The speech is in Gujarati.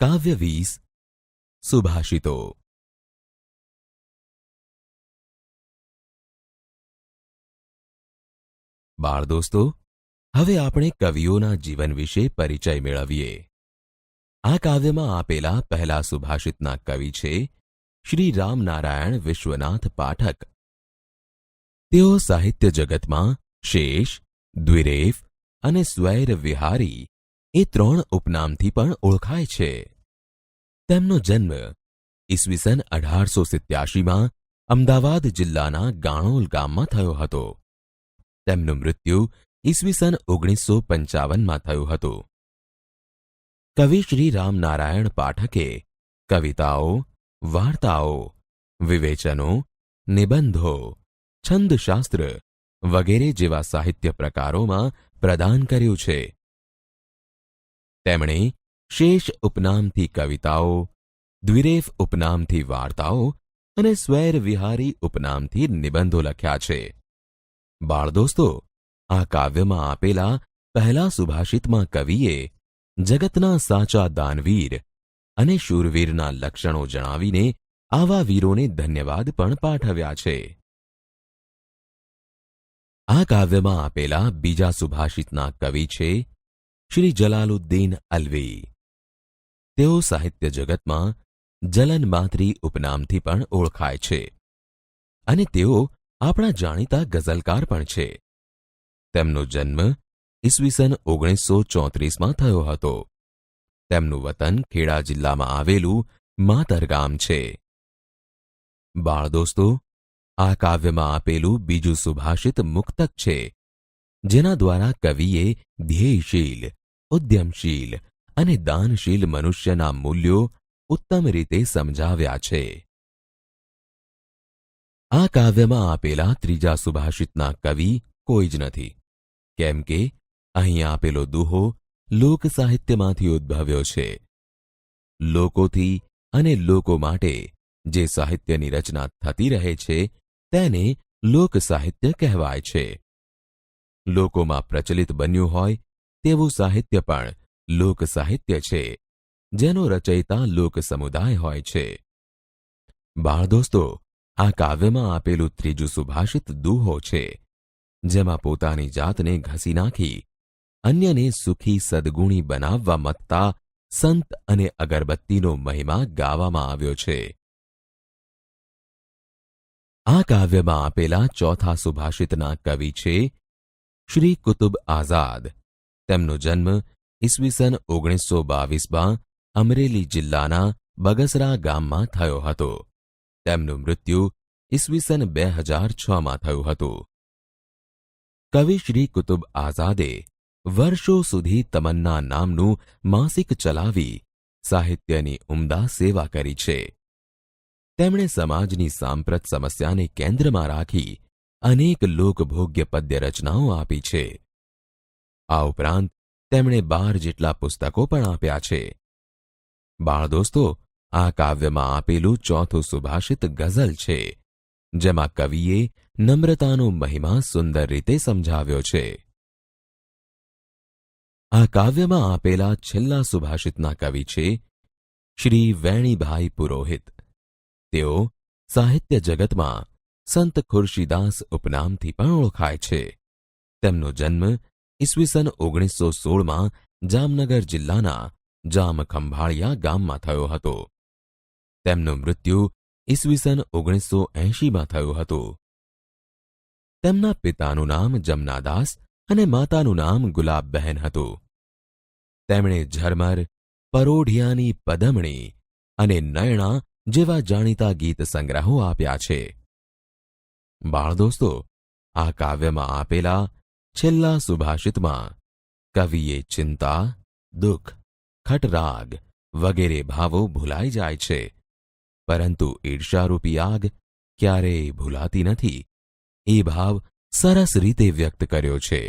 કાવ્ય 20 સુભાષિતો. બાળ દોસ્તો, હવે આપણે કવિઓના જીવન વિશે પરિચય મેળવીએ. આ કાવ્યમાં આપેલા પહેલા સુભાષિતના કવિ છે શ્રી રામનારાયણ વિશ્વનાથ પાઠક. તેઓ સાહિત્ય જગતમાં શેષ, દ્વિરેફ અને સ્વૈર વિહારી એ 3 ઉપનામથી પણ ઓળખાય છે. તેમનો જન્મ ઈસવીસન 1887માં અમદાવાદ જિલ્લાના ગાણોલ ગામમાં થયો હતો. તેમનું મૃત્યુ ઈસવીસન 1955માં થયું હતું. કવિ શ્રી રામનારાયણ પાઠકે કવિતાઓ, વાર્તાઓ, વિવેચનો, નિબંધો, છંદશાસ્ત્ર વગેરે જેવા સાહિત્ય પ્રકારોમાં પ્રદાન કર્યું છે. તેમણે શેષ ઉપનામથી કવિતાઓ, દ્વિરેફ ઉપનામથી વાર્તાઓ અને સ્વૈર વિહારી ઉપનામથી નિબંધો લખ્યા છે. બાળ દોસ્તો, આ કાવ્યમાં આપેલા પહેલા સુભાષિતમાં કવિએ જગતના સાચા દાનવીર અને શૂરવીરના લક્ષણો જણાવીને આવા વીરોને ધન્યવાદ પણ પાઠવ્યા છે. આ કાવ્યમાં આપેલા બીજા સુભાષિતના કવિ છે શ્રી જલાલુદ્દીન અલ્વી. તેઓ સાહિત્ય જગતમાં જલનમાત્રી ઉપનામથી પણ ઓળખાય છે અને તેઓ આપણા જાણીતા ગઝલકાર પણ છે. તેમનો જન્મ ઈસવીસન 1934માં થયો હતો. તેમનું વતન ખેડા જિલ્લામાં આવેલું માતર ગામ છે. બાળ દોસ્તો, આ કાવ્યમાં આપેલું બીજું સુભાષિત મુક્તક છે, જેના દ્વારા કવિએ ધ્યેયશીલ, ઉદ્યમશીલ અને દાનશીલ મનુષ્યના મૂલ્યો ઉત્તમ રીતે સમજાવ્યા છે. આ કાવ્યમાં આપેલા ત્રીજા સુભાષિતના કવિ કોઈ જ નથી, કેમ કે અહીં આપેલો દુહો લોક સાહિત્યમાંથી ઉદ્ભવ્યો છે. લોકોથી અને લોકો માટે જે સાહિત્યની રચના થતી રહે છે તેને લોક સાહિત્ય કહેવાય છે. લોકોમાં પ્રચલિત બન્યું હોય તેવું સાહિત્ય પણ લોક સાહિત્ય છે, જેનો રચયિતા લોક સમુદાય હોય છે. બાળ દોસ્તો, આ કાવ્યમાં આપેલું ત્રીજું સુભાષિત દુહો છે, જેમાં પોતાની જાતને ઘસી નાખી અન્યને સુખી સદ્ગુણી બનાવવા મથતા સંત અને અગરબત્તીનો મહિમા ગાવામાં આવ્યો છે. આ કાવ્યમાં આપેલા ચોથા સુભાષિતના કવિ છે શ્રી કુતુબ આઝાદ. તેમનો જન્મ ઈસવીસન 1922માં અમરેલી જિલ્લાના બગસરા ગામમાં થયો હતો. તેમનું મૃત્યુ ઈસવીસન 2006માં થયું હતું. કવિ શ્રી કુતુબ આઝાદે વર્ષો સુધી તમન્ના નામનું માસિક ચલાવી સાહિત્યની ઉમદા સેવા કરી છે. તેમણે સમાજની સાંપ્રત સમસ્યાને કેન્દ્રમાં રાખી અનેક લોકભોગ્ય પદ્ય રચનાઓ આપી છે. આ ઉપરાંત તેમણે 12 જેટલા પુસ્તકો પણ આપ્યા છે. બાળ દોસ્તો, આ કાવ્યમાં આપેલું ચોથું સુભાષિત ગઝલ છે, જેમાં કવિએ નમ્રતાનો મહિમા સુંદર રીતે સમજાવ્યો છે. આ કાવ્યમાં આપેલા છેલ્લા સુભાષિતના કવિ છે શ્રી વેણીભાઈ પુરોહિત. તેઓ સાહિત્ય જગતમાં સંત ખુરશીદાસ ઉપનામથી પણ ઓળખાય છે. તેમનો જન્મ ઈસવીસન 1916માં જામનગર જિલ્લાના જામખંભાળિયા ગામમાં થયો હતો. તેમનું મૃત્યુ ઈસવીસન 1980માં થયું હતું. તેમના પિતાનું નામ જમનાદાસ અને માતાનું નામ ગુલાબબહેન હતું. તેમણે ઝરમર, પરોઢિયાની પદમણી અને નયણા જેવા જાણીતા ગીત સંગ્રહો આપ્યા છે. બાળ દોસ્તો, આ કાવ્યમાં આપેલા છેલ્લા સુભાષિતમાં કવિએ ચિંતા, દુઃખ, ખટરાગ વગેરે ભાવો ભૂલાઈ જાય છે, પરંતુ ઈર્ષારૂપી આગ ક્યારેય ભૂલાતી નથી એ ભાવ સરસ રીતે વ્યક્ત કર્યો છે.